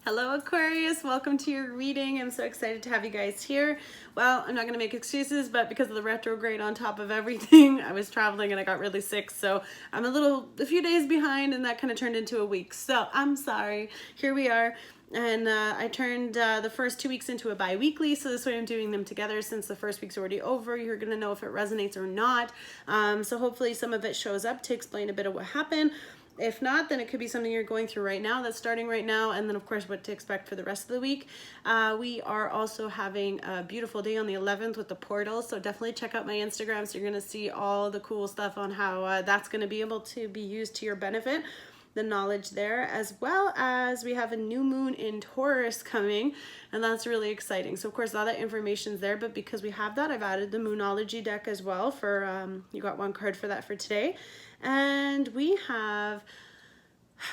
Hello Aquarius, welcome to your reading. I'm so excited to have you guys here. Well, I'm not going to make excuses, but because of the retrograde on top of everything, I was traveling and I got really sick, so I'm a few days behind, and that kind of turned into a week. So I'm sorry. Here we are. And I turned the first 2 weeks into a bi-weekly, so this way I'm doing them together since the first week's already over. You're going to know if it resonates or not. So hopefully some of it shows up to explain a bit of what happened. If not, then it could be something you're going through right now, that's starting right now, and then of course what to expect for the rest of the week. We are also having a beautiful day on the 11th with the portal, so definitely check out my Instagram so you're going to see all the cool stuff on how that's going to be able to be used to your benefit, the knowledge there, as well as we have a new moon in Taurus coming, and that's really exciting. So of course all that information's there, but because we have that, I've added the Moonology deck as well for, you got one card for that for today. And we have,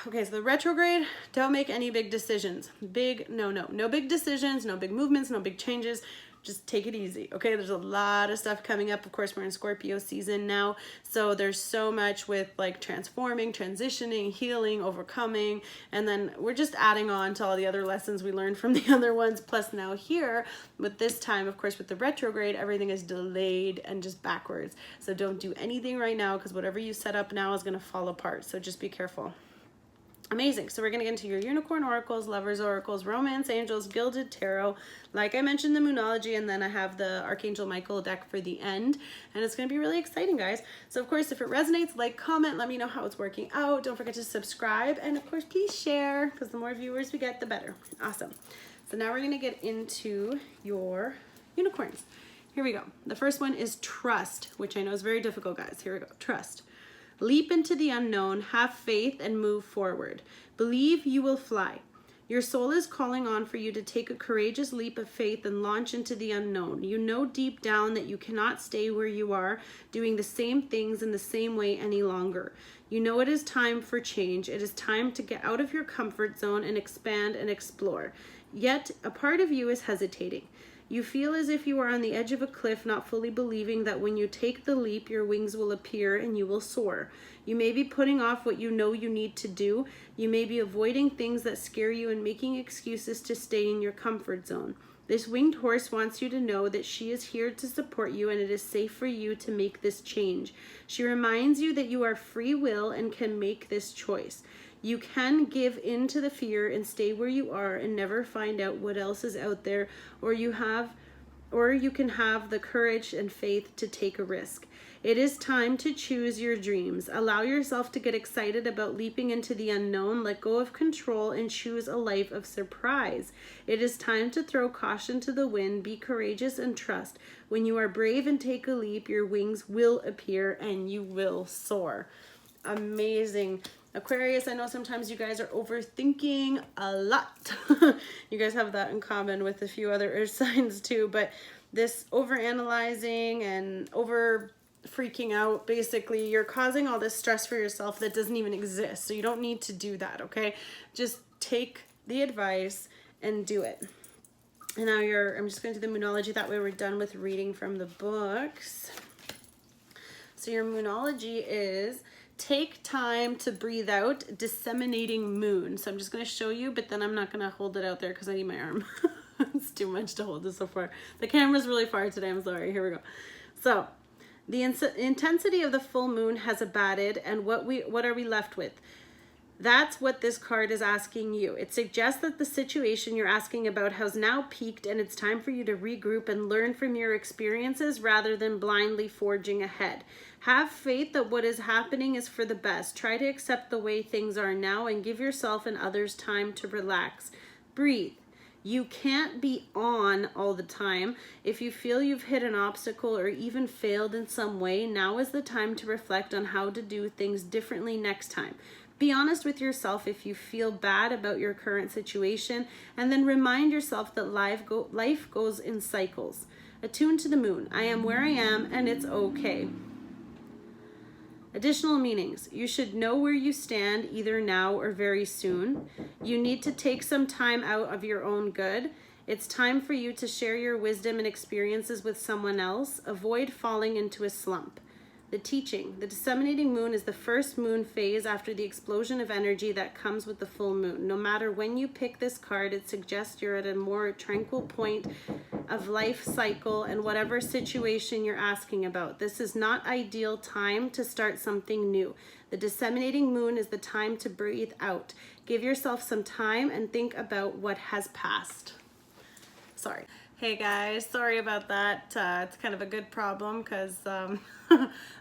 okay, so the retrograde, don't make any big decisions. No big decisions, no big movements, no big changes. Just take it easy, okay? There's a lot of stuff coming up. Of course, we're in Scorpio season now, so there's so much with like transforming, transitioning, healing, overcoming, and then we're just adding on to all the other lessons we learned from the other ones. Plus now here, with this time, of course, with the retrograde, everything is delayed and just backwards. So don't do anything right now, because whatever you set up now is gonna fall apart, so just be careful. Amazing. So we're going to get into your unicorn oracles, lovers oracles, romance angels, gilded tarot. Like I mentioned, the Moonology, and then I have the Archangel Michael deck for the end. And it's going to be really exciting, guys. So of course, if it resonates, like, comment, let me know how it's working out. Don't forget to subscribe. And of course, please share, because the more viewers we get, the better. Awesome. So now we're going to get into your unicorns. Here we go. The first one is trust, which I know is very difficult, guys. Here we go. Trust. Leap into the unknown, have faith, and move forward. Believe you will fly. Your soul is calling on for you to take a courageous leap of faith and launch into the unknown. You know deep down that you cannot stay where you are, doing the same things in the same way any longer. You know it is time for change. It is time to get out of your comfort zone and expand and explore. Yet, a part of you is hesitating. You feel as if you are on the edge of a cliff, not fully believing that when you take the leap, your wings will appear and you will soar. You may be putting off what you know you need to do. You may be avoiding things that scare you and making excuses to stay in your comfort zone. This winged horse wants you to know that she is here to support you and it is safe for you to make this change. She reminds you that you are free will and can make this choice. You can give in to the fear and stay where you are and never find out what else is out there, or you can have the courage and faith to take a risk. It is time to choose your dreams. Allow yourself to get excited about leaping into the unknown, let go of control, and choose a life of surprise. It is time to throw caution to the wind, be courageous and trust. When you are brave and take a leap, your wings will appear and you will soar. Amazing. Aquarius, I know sometimes you guys are overthinking a lot. You guys have that in common with a few other earth signs too, but this overanalyzing and over freaking out, basically you're causing all this stress for yourself that doesn't even exist. So you don't need to do that, okay? Just take the advice and do it. And now I'm just going to do the Moonology, that way we're done with reading from the books. So your Moonology is take time to breathe out, disseminating moon. So I'm just going to show you, but then I'm not going to hold it out there because I need my arm. It's too much to hold this so far. The camera's really far today. I'm sorry. Here we go. So the intensity of the full moon has abated, and what are we left with? That's what this card is asking you. It suggests that the situation you're asking about has now peaked, and it's time for you to regroup and learn from your experiences rather than blindly forging ahead. Have faith that what is happening is for the best. Try to accept the way things are now and give yourself and others time to relax. Breathe. You can't be on all the time. If you feel you've hit an obstacle or even failed in some way, now is the time to reflect on how to do things differently next time. Be honest with yourself if you feel bad about your current situation, and then remind yourself that life goes in cycles. Attune to the moon. I am where I am, and it's okay. Additional meanings. You should know where you stand either now or very soon. You need to take some time out of your own good. It's time for you to share your wisdom and experiences with someone else. Avoid falling into a slump. The teaching. The disseminating moon is the first moon phase after the explosion of energy that comes with the full moon. No matter when you pick this card, it suggests you're at a more tranquil point of life cycle and whatever situation you're asking about. This is not ideal time to start something new. The disseminating moon is the time to breathe out. Give yourself some time and think about what has passed. Sorry. Hey guys, sorry about that. It's kind of a good problem because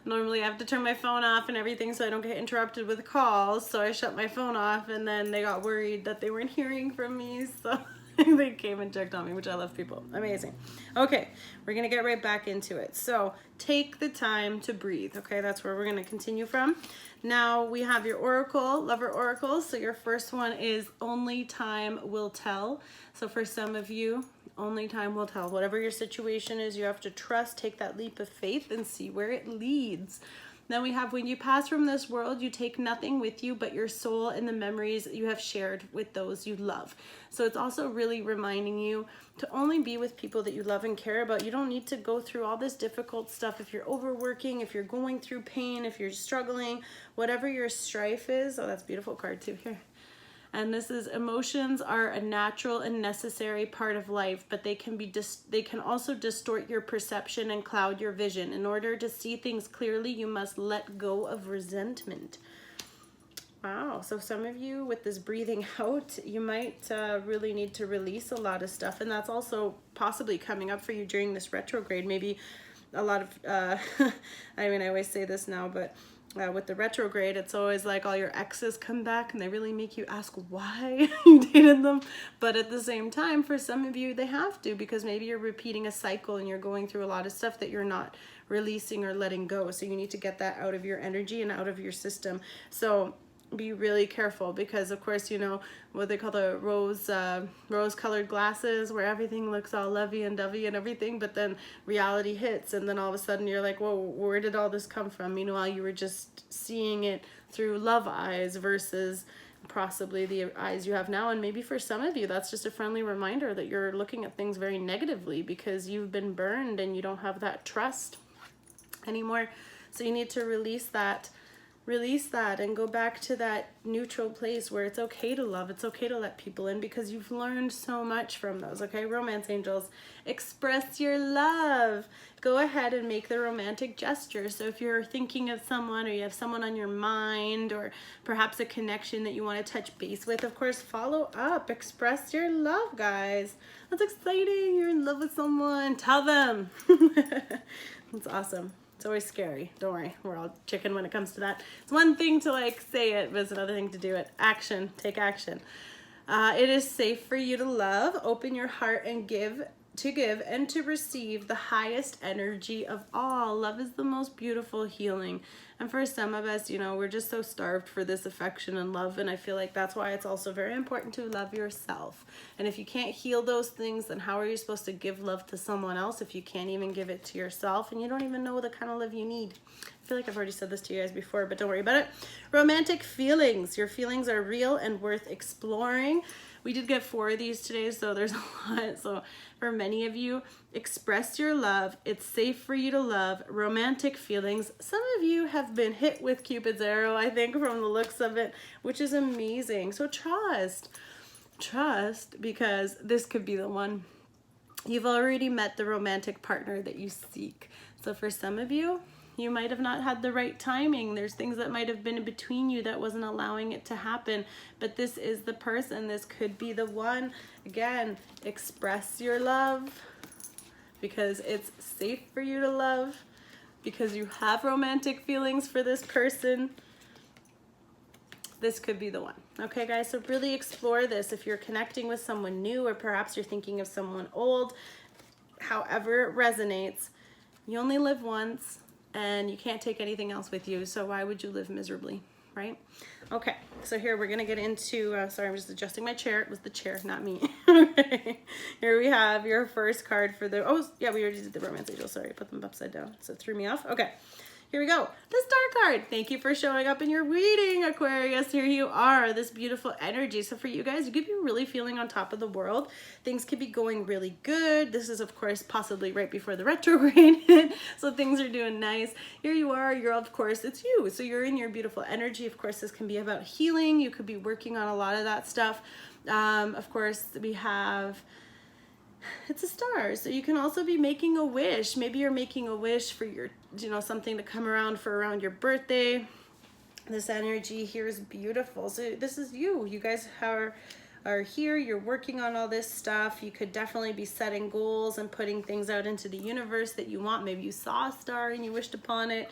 normally I have to turn my phone off and everything so I don't get interrupted with calls. So I shut my phone off and then they got worried that they weren't hearing from me. So they came and checked on me, which I love people. Amazing. Okay, we're going to get right back into it. So take the time to breathe. Okay, that's where we're going to continue from. Now we have your oracle, lover oracle. So your first one is only time will tell. So for some of you, only time will tell. Whatever your situation is, you have to trust, take that leap of faith and see where it leads. Then we have when you pass from this world, you take nothing with you but your soul and the memories you have shared with those you love. So it's also really reminding you to only be with people that you love and care about. You don't need to go through all this difficult stuff if you're overworking, if you're going through pain, if you're struggling, whatever your strife is. Oh, that's a beautiful card too here. And this is emotions are a natural and necessary part of life, but they can also distort your perception and cloud your vision. In order to see things clearly, you must let go of resentment. Wow, so some of you with this breathing out, you might really need to release a lot of stuff, and that's also possibly coming up for you during this retrograde. Maybe a lot of, I mean, I always say this now, but with the retrograde, it's always like all your exes come back and they really make you ask why you dated them. But at the same time, for some of you, they have to, because maybe you're repeating a cycle and you're going through a lot of stuff that you're not releasing or letting go. So you need to get that out of your energy and out of your system. So be really careful, because of course, you know what they call the rose colored glasses, where everything looks all lovey and dovey and everything, but then reality hits and then all of a sudden you're like, whoa, where did all this come from? Meanwhile, you were just seeing it through love eyes versus possibly the eyes you have now. And maybe for some of you, that's just a friendly reminder that you're looking at things very negatively because you've been burned and you don't have that trust anymore. So you need to release that and go back to that neutral place where it's okay to love, it's okay to let people in, because you've learned so much from those. Okay, romance angels, express your love. Go ahead and make the romantic gesture. So if you're thinking of someone, or you have someone on your mind, or perhaps a connection that you want to touch base with, of course, follow up. Express your love, guys. That's exciting. You're in love with someone. Tell them. That's awesome. It's always scary. Don't worry. We're all chicken when it comes to that. It's one thing to like say it, but it's another thing to do it. Action. Take action. It is safe for you to love. Open your heart and give and to receive the highest energy of all. Love is the most beautiful healing. And for some of us, you know, we're just so starved for this affection and love. And I feel like that's why it's also very important to love yourself. And if you can't heal those things, then how are you supposed to give love to someone else if you can't even give it to yourself and you don't even know the kind of love you need? I feel like I've already said this to you guys before, but don't worry about it. Romantic feelings. Your feelings are real and worth exploring. We did get 4 of these today, so there's a lot. So for many of you, express your love. It's safe for you to love. Romantic feelings. Some of you have been hit with Cupid's arrow, I think, from the looks of it, which is amazing. So trust, because this could be the one. You've already met the romantic partner that you seek. So for some of you, you might have not had the right timing. There's things that might have been in between you that wasn't allowing it to happen. But this is the person. This could be the one. Again, express your love, because it's safe for you to love, because you have romantic feelings for this person. This could be the one. Okay, guys, so really explore this. If you're connecting with someone new, or perhaps you're thinking of someone old, however it resonates, you only live once. And you can't take anything else with you, so why would you live miserably, right? Okay, so here we're gonna get into, sorry, I'm just adjusting my chair. It was the chair, not me. Okay, here we have your first card for the, oh, yeah, we already did the romance angel, sorry, I put them upside down, so it threw me off. Okay, Here we go. The Star card. Thank you for showing up in your reading, Aquarius. Here you are, this beautiful energy. So for you guys, you could be really feeling on top of the world. Things could be going really good. This is, of course, possibly right before the retrograde. So things are doing nice. Here you are. You're, of course, it's you. So you're in your beautiful energy. Of course, this can be about healing. You could be working on a lot of that stuff. Of course, we have... it's a star, so you can also be making a wish. Maybe you're making a wish for your, something to come around for around your birthday. This energy here is beautiful. So this is you. You guys are here. You're working on all this stuff. You could definitely be setting goals and putting things out into the universe that you want. Maybe you saw a star and you wished upon it.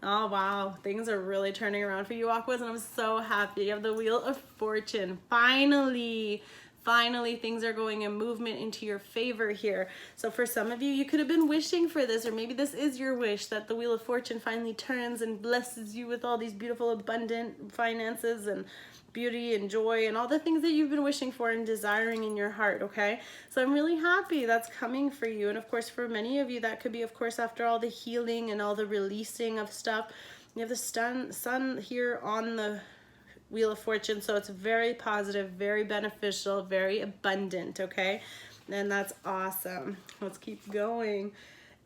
Oh wow, things are really turning around for you, Aquas, and I'm so happy. You have the Wheel of Fortune. Finally, things are going in movement into your favor here. So for some of you, you could have been wishing for this, or maybe this is your wish, that the Wheel of Fortune finally turns and blesses you with all these beautiful, abundant finances and beauty and joy and all the things that you've been wishing for and desiring in your heart, okay? So I'm really happy that's coming for you. And of course, for many of you, that could be, of course, after all the healing and all the releasing of stuff. You have the sun here on the Wheel of Fortune, so it's very positive, very beneficial, very abundant, okay? And that's awesome. Let's keep going.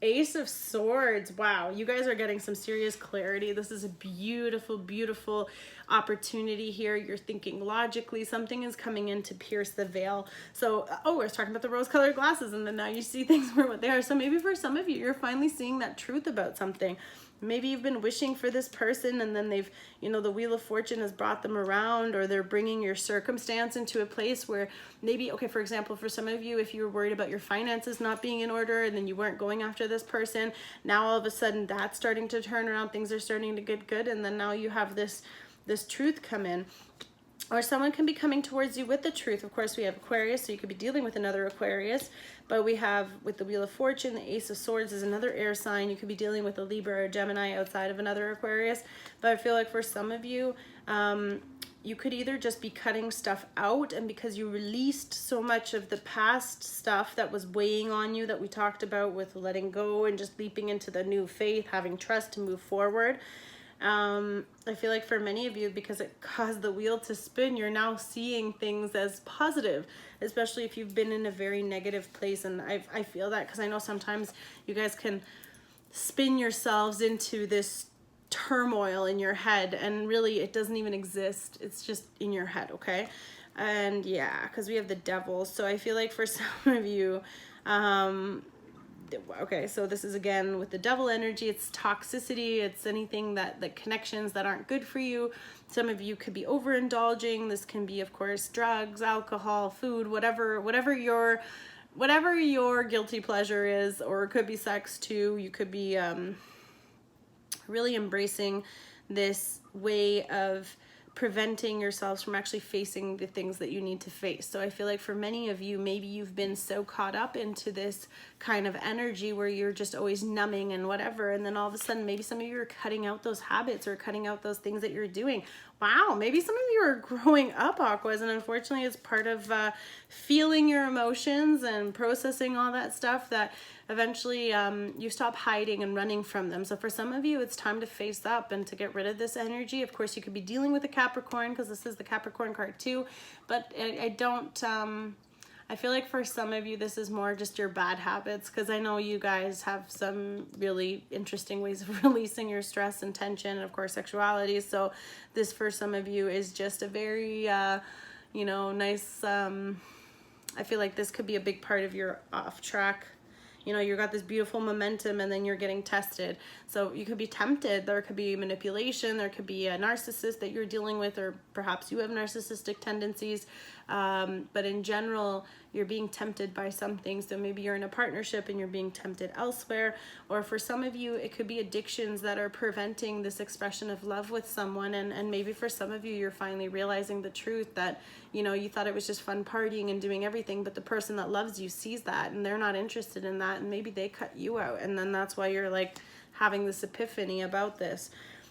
Ace of Swords. Wow, you guys are getting some serious clarity. This is a beautiful, beautiful opportunity here. You're thinking logically. Something is coming in to pierce the veil. So, I was talking about the rose-colored glasses, and then now you see things for what they are. So maybe for some of you, you're finally seeing that truth about something. Maybe you've been wishing for this person, and then they've, the Wheel of Fortune has brought them around, or they're bringing your circumstance into a place where maybe, okay, for example, for some of you, if you were worried about your finances not being in order and then you weren't going after this person, now all of a sudden that's starting to turn around, things are starting to get good, and then now you have this truth come in. Or someone can be coming towards you with the truth. Of course, we have Aquarius, so you could be dealing with another Aquarius. But we have, with the Wheel of Fortune, the Ace of Swords is another air sign. You could be dealing with a Libra or Gemini outside of another Aquarius. But I feel like for some of you, you could either just be cutting stuff out, and because you released so much of the past stuff that was weighing on you that we talked about with letting go and just leaping into the new faith, having trust to move forward. I feel like for many of you, because it caused the wheel to spin, you're now seeing things as positive, especially if you've been in a very negative place. And I feel that because I know sometimes you guys can spin yourselves into this turmoil in your head, and really it doesn't even exist. It's just in your head, okay? And yeah, because we have the Devil. So I feel like for some of you, okay, so this is again with the Devil energy. It's toxicity. It's anything that connections that aren't good for you. Some of you could be overindulging. This can be, of course, drugs, alcohol, food, whatever your guilty pleasure is, or it could be sex too. You could be really embracing this way of preventing yourselves from actually facing the things that you need to face. So I feel like for many of you, maybe you've been so caught up into this kind of energy where you're just always numbing and whatever, and then all of a sudden maybe some of you are cutting out those habits or cutting out those things that you're doing. Wow, maybe some of you are growing up, Aquas, and unfortunately it's part of feeling your emotions and processing all that stuff that eventually you stop hiding and running from them. So for some of you, it's time to face up and to get rid of this energy. Of course, you could be dealing with a Capricorn, because this is the Capricorn card too, but I feel like for some of you, this is more just your bad habits, because I know you guys have some really interesting ways of releasing your stress and tension, and of course sexuality. So this for some of you is just a very, nice, I feel like this could be a big part of your off track. You got this beautiful momentum and then you're getting tested. So you could be tempted. There could be manipulation. There could be a narcissist that you're dealing with, or perhaps you have narcissistic tendencies. But in general, you're being tempted by something. So maybe you're in a partnership and you're being tempted elsewhere. Or for some of you, it could be addictions that are preventing this expression of love with someone. And maybe for some of you, you're finally realizing the truth that, you thought it was just fun partying and doing everything, but the person that loves you sees that and they're not interested in that. And maybe they cut you out. And then that's why you're like having this epiphany about this.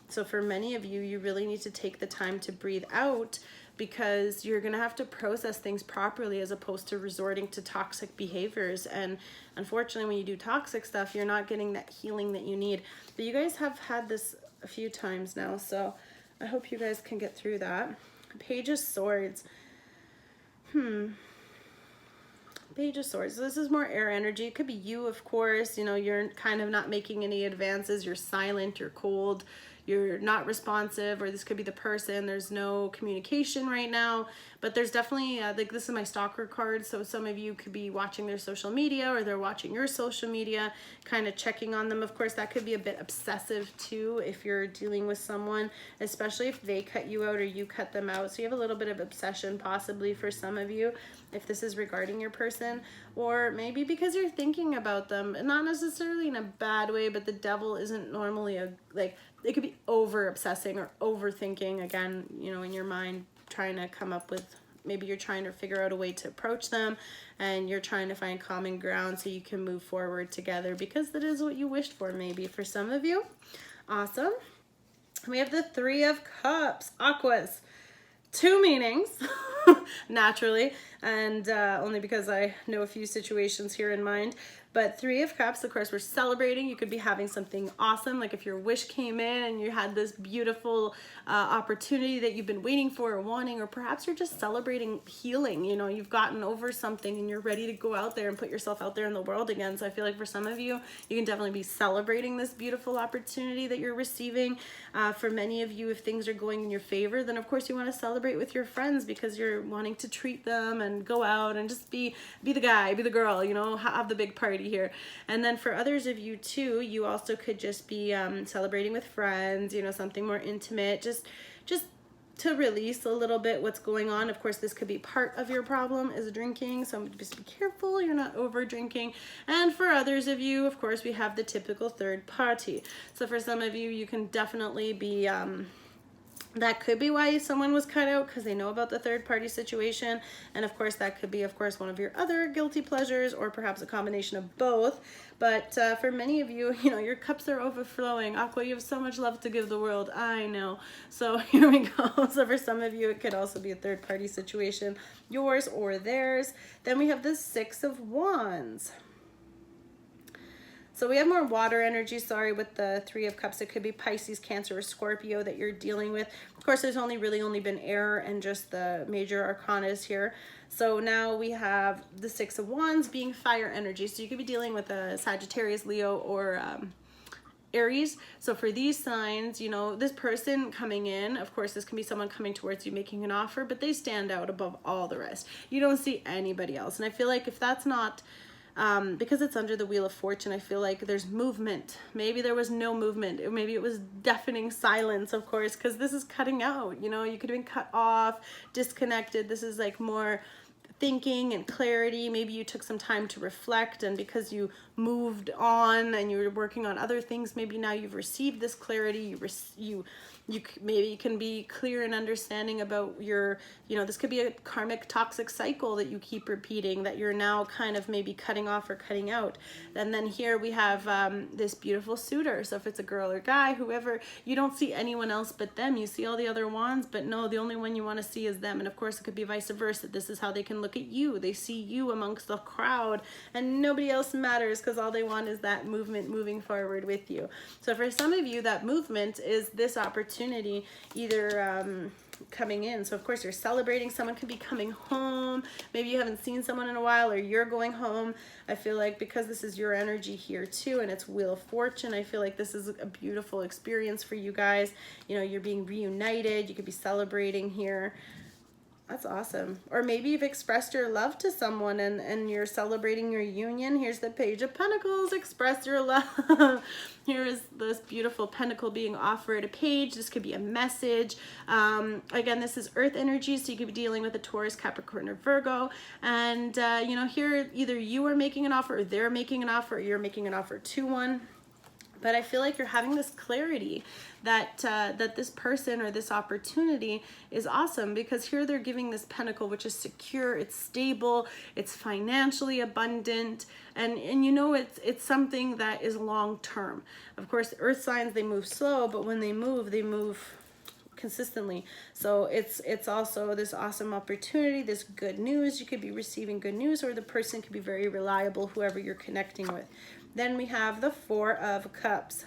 So for many of you, you really need to take the time to breathe out, because you're going to have to process things properly as opposed to resorting to toxic behaviors. And unfortunately, when you do toxic stuff, you're not getting that healing that you need. But you guys have had this a few times now, so I hope you guys can get through that. Page of Swords. Page of Swords. So this is more air energy. It could be you, of course. You know, you're kind of not making any advances. You're silent. You're cold. You're not responsive. Or this could be the person. There's no communication right now. But there's definitely, like, this is my stalker card. So some of you could be watching their social media, or they're watching your social media, kind of checking on them. Of course, that could be a bit obsessive too if you're dealing with someone, especially if they cut you out or you cut them out. So you have a little bit of obsession possibly for some of you, if this is regarding your person, or maybe because you're thinking about them, and not necessarily in a bad way, but the devil isn't normally like, it could be over obsessing or overthinking, again, you know, in your mind, trying to come up with, maybe you're trying to figure out a way to approach them, and you're trying to find common ground so you can move forward together, because that is what you wished for, maybe for some of you. Awesome. We have the Three of Cups, Aquas. Two meanings, naturally, and only because I know a few situations here in mind. But Three of Cups, of course, we're celebrating. You could be having something awesome, like if your wish came in and you had this beautiful opportunity that you've been waiting for or wanting, or perhaps you're just celebrating healing. You know, you've gotten over something and you're ready to go out there and put yourself out there in the world again. So I feel like for some of you, you can definitely be celebrating this beautiful opportunity that you're receiving. For many of you, if things are going in your favor, then of course you want to celebrate with your friends, because you're wanting to treat them and go out and just be the guy, be the girl, you know, have the big party here. And then for others of you too, you also could just be celebrating with friends, you know, something more intimate, just to release a little bit what's going on. Of course, this could be part of your problem is drinking, so just be careful you're not over drinking. And for others of you, of course, we have the typical third party. So for some of you, you can definitely be that could be why someone was cut out, because they know about the third party situation. And of course, that could be, of course, one of your other guilty pleasures, or perhaps a combination of both. But for many of you, you know, your cups are overflowing. Aqua, you have so much love to give the world. I know. So here we go. So for some of you, it could also be a third party situation, yours or theirs. Then we have the Six of Wands. So we have more water energy, sorry, with the Three of Cups. It could be Pisces, Cancer, or Scorpio that you're dealing with. Of course, there's only been air and just the major arcanas here. So now we have the Six of Wands being fire energy. So you could be dealing with a Sagittarius, Leo, or Aries. So for these signs, you know, this person coming in, of course, this can be someone coming towards you making an offer, but they stand out above all the rest. You don't see anybody else. And I feel like if that's not... because it's under the Wheel of Fortune, I feel like there's movement. Maybe there was no movement. Maybe it was deafening silence, of course, because this is cutting out. You know, you could have been cut off, disconnected. This is like more thinking and clarity. Maybe you took some time to reflect, and because you moved on and you were working on other things, maybe now you've received this clarity. You maybe can be clear and understanding about your, you know, this could be a karmic toxic cycle that you keep repeating, that you're now kind of maybe cutting off or cutting out. And then here we have this beautiful suitor. So if it's a girl or guy, whoever, you don't see anyone else but them. You see all the other wands, but no, the only one you want to see is them. And of course, it could be vice versa. This is how they can look at you. They see you amongst the crowd, and nobody else matters, because all they want is that movement moving forward with you. So for some of you, that movement is this opportunity either coming in. So of course you're celebrating. Someone could be coming home. Maybe you haven't seen someone in a while, or you're going home. I feel like because this is your energy here too, and it's Wheel of Fortune, I feel like this is a beautiful experience for you guys. You know, you're being reunited. You could be celebrating here. That's awesome. Or maybe you've expressed your love to someone and you're celebrating your union. Here's the Page of Pentacles. Express your love. Here is this beautiful pentacle being offered. A page. This could be a message. Again, this is earth energy, so you could be dealing with a Taurus, Capricorn, or Virgo. And, you know, here either you are making an offer, or they're making an offer, or you're making an offer to one. But I feel like you're having this clarity that that this person or this opportunity is awesome, because here they're giving this pentacle, which is secure, it's stable, it's financially abundant, and you know it's something that is long term. Of course, earth signs, they move slow, but when they move consistently. So it's also this awesome opportunity, this good news. You could be receiving good news, or the person could be very reliable, whoever you're connecting with. Then we have the Four of Cups.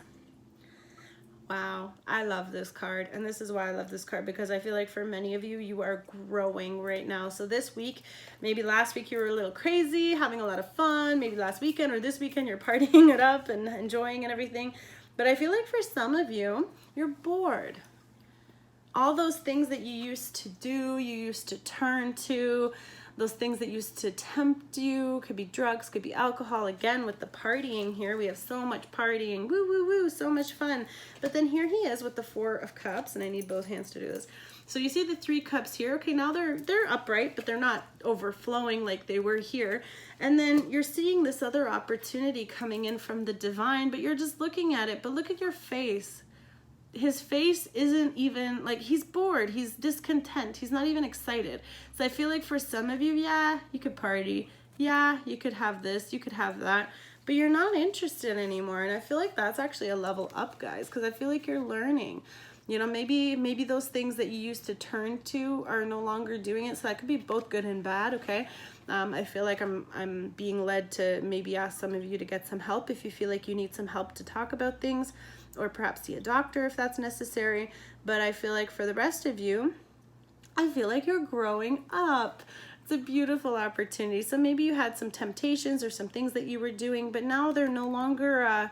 Wow, I love this card, and this is why I love this card, because I feel like for many of you, you are growing right now. So this week, maybe last week you were a little crazy, having a lot of fun, maybe last weekend or this weekend you're partying it up and enjoying and everything. But I feel like for some of you, you're bored. All those things that you used to do, you used to turn to, those things that used to tempt you, could be drugs, could be alcohol. Again, with the partying here, we have so much partying, woo, woo, woo, so much fun. But then here he is with the Four of Cups, and I need both hands to do this. So you see the 3 cups here. Okay, now they're upright, but they're not overflowing like they were here. And then you're seeing this other opportunity coming in from the divine, but you're just looking at it. But look at your face. His face isn't even, like, he's bored, he's discontent, he's not even excited. So I feel like for some of you, yeah, you could party, yeah, you could have this, you could have that, but you're not interested anymore. And I feel like that's actually a level up, guys, because I feel like you're learning. You know, maybe those things that you used to turn to are no longer doing it. So that could be both good and bad, okay? I feel like I'm being led to maybe ask some of you to get some help if you feel like you need some help to talk about things, or perhaps see a doctor if that's necessary. But I feel like for the rest of you, I feel like you're growing up. It's a beautiful opportunity. So maybe you had some temptations or some things that you were doing, but now they're no longer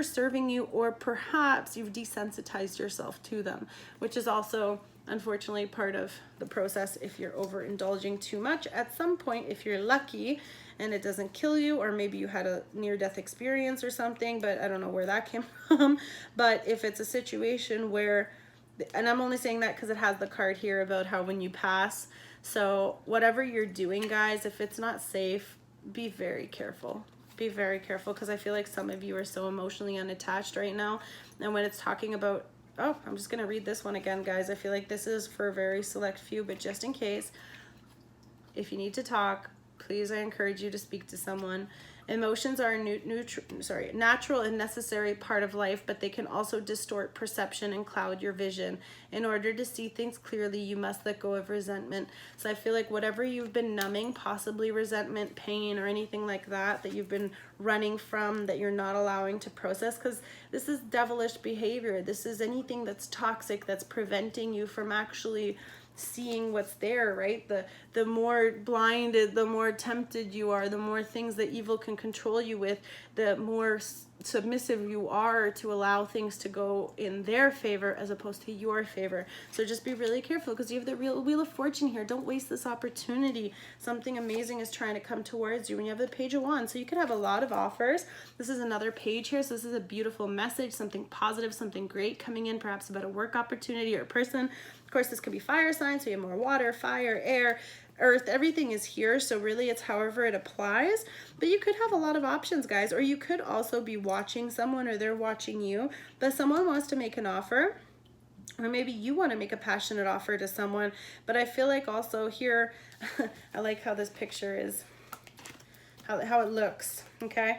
serving you, or perhaps you've desensitized yourself to them, which is also unfortunately part of the process if you're overindulging too much. At some point, if you're lucky and it doesn't kill you, or maybe you had a near-death experience or something, but I don't know where that came from. But if it's a situation where, and I'm only saying that because it has the card here about how when you pass, so whatever you're doing, guys, if it's not safe, be very careful. Be very careful, because I feel like some of you are so emotionally unattached right now. And when it's talking about, oh, I'm just going to read this one again, guys. I feel like this is for a very select few, but just in case, if you need to talk, please, I encourage you to speak to someone. Emotions are a natural and necessary part of life, but they can also distort perception and cloud your vision. In order to see things clearly, you must let go of resentment. So I feel like whatever you've been numbing, possibly resentment, pain, or anything like that, that you've been running from, that you're not allowing to process, because this is devilish behavior. This is anything that's toxic, that's preventing you from actually seeing what's there, right? The more blinded, the more tempted you are, the more things that evil can control you with, the more submissive you are to allow things to go in their favor as opposed to your favor. So just be really careful, because you have the real Wheel of Fortune here. Don't waste this opportunity. Something amazing is trying to come towards you, and you have the Page of Wands. So you could have a lot of offers. This is another page here. So this is a beautiful message, something positive, something great coming in, perhaps about a work opportunity or a person. Of course, this could be fire signs, so you have more water, fire, air, earth, everything is here. So really it's however it applies, but you could have a lot of options, guys. Or you could also be watching someone, or they're watching you, but someone wants to make an offer, or maybe you want to make a passionate offer to someone. But I feel like also here, I like how this picture is, how it looks, okay?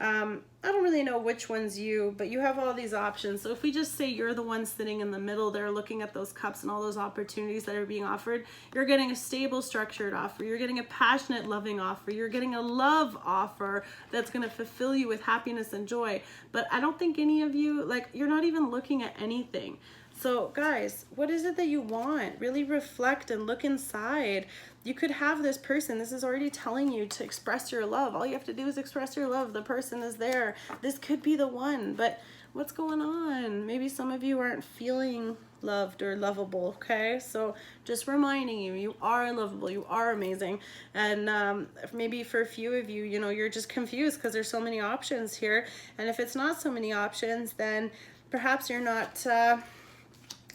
I don't really know which one's you, but you have all these options. So if we just say you're the one sitting in the middle there looking at those cups and all those opportunities that are being offered, you're getting a stable, structured offer. You're getting a passionate, loving offer. You're getting a love offer that's going to fulfill you with happiness and joy. But I don't think any of you, like, you're not even looking at anything. So guys, what is it that you want? Really reflect and look inside. You could have this person. This is already telling you to express your love. All you have to do is express your love. The person is there. This could be the one, but what's going on? Maybe some of you aren't feeling loved or lovable, okay? So just reminding you, you are lovable, you are amazing. And maybe for a few of you, you know, you're just confused because there's so many options here. And if it's not so many options, then perhaps you're not...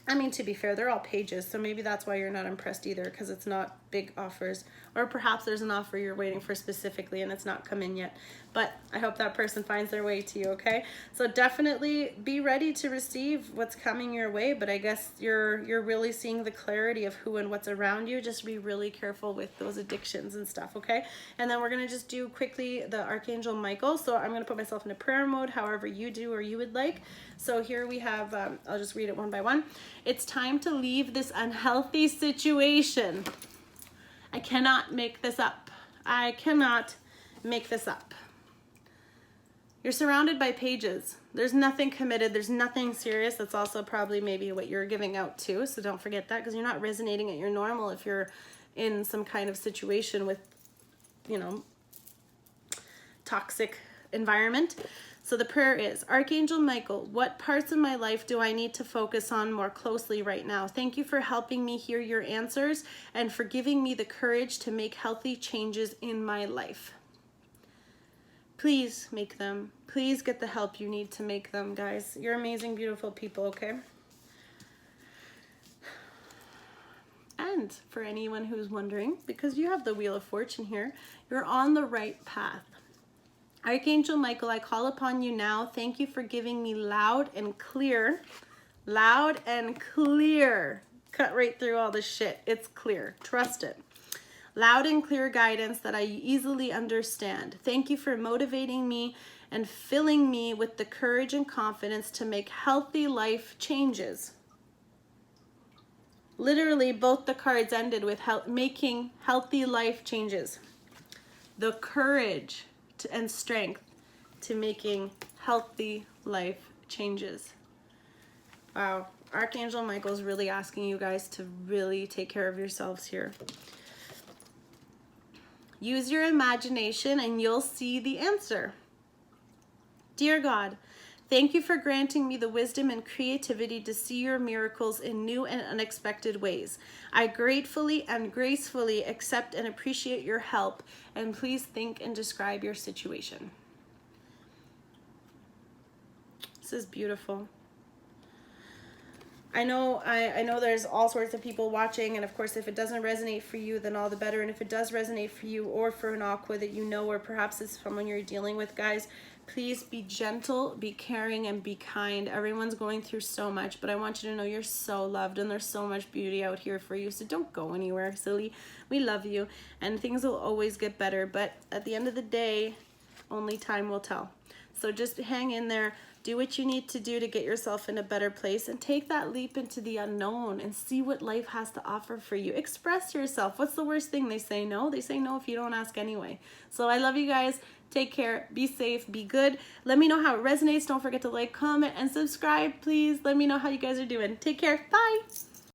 I mean, to be fair, they're all pages, so maybe that's why you're not impressed either, because it's not big offers, or perhaps there's an offer you're waiting for specifically and it's not come in yet. But I hope that person finds their way to you, okay? So definitely be ready to receive what's coming your way, but I guess you're really seeing the clarity of who and what's around you. Just be really careful with those addictions and stuff, okay? And then we're gonna just do quickly the Archangel Michael. So I'm gonna put myself into prayer mode, however you do or you would like. So here we have, I'll just read it one by one. It's time to leave this unhealthy situation. I cannot make this up. I cannot make this up. You're surrounded by pages. There's nothing committed. There's nothing serious. That's also probably maybe what you're giving out to. So don't forget that, because you're not resonating at your normal if you're in some kind of situation with, you know, toxic environment. So the prayer is, Archangel Michael, what parts of my life do I need to focus on more closely right now? Thank you for helping me hear your answers and for giving me the courage to make healthy changes in my life. Please make them. Please get the help you need to make them, guys. You're amazing, beautiful people, okay? And for anyone who's wondering, because you have the Wheel of Fortune here, you're on the right path. Archangel Michael, I call upon you now. Thank you for giving me loud and clear, cut right through all this shit. It's clear. Trust it. Loud and clear guidance that I easily understand. Thank you for motivating me and filling me with the courage and confidence to make healthy life changes. Literally, both the cards ended with making healthy life changes. The courage and strength to making healthy life changes. Wow, Archangel Michael's really asking you guys to really take care of yourselves here. Use your imagination and you'll see the answer. Dear God, thank you for granting me the wisdom and creativity to see your miracles in new and unexpected ways. I gratefully and gracefully accept and appreciate your help, and please think and describe your situation. This is beautiful. I know there's all sorts of people watching, and of course if it doesn't resonate for you, then all the better. And if it does resonate for you, or for an aqua that you know, or perhaps it's someone you're dealing with, guys, please be gentle, be caring, and be kind. Everyone's going through so much, but I want you to know you're so loved and there's so much beauty out here for you. So don't go anywhere, silly. We love you, and things will always get better, but at the end of the day, only time will tell. So just hang in there. Do what you need to do to get yourself in a better place, and take that leap into the unknown and see what life has to offer for you. Express yourself. What's the worst thing? They say no. They say no if you don't ask anyway. So I love you guys. Take care. Be safe. Be good. Let me know how it resonates. Don't forget to like, comment, and subscribe, please. Let me know how you guys are doing. Take care. Bye.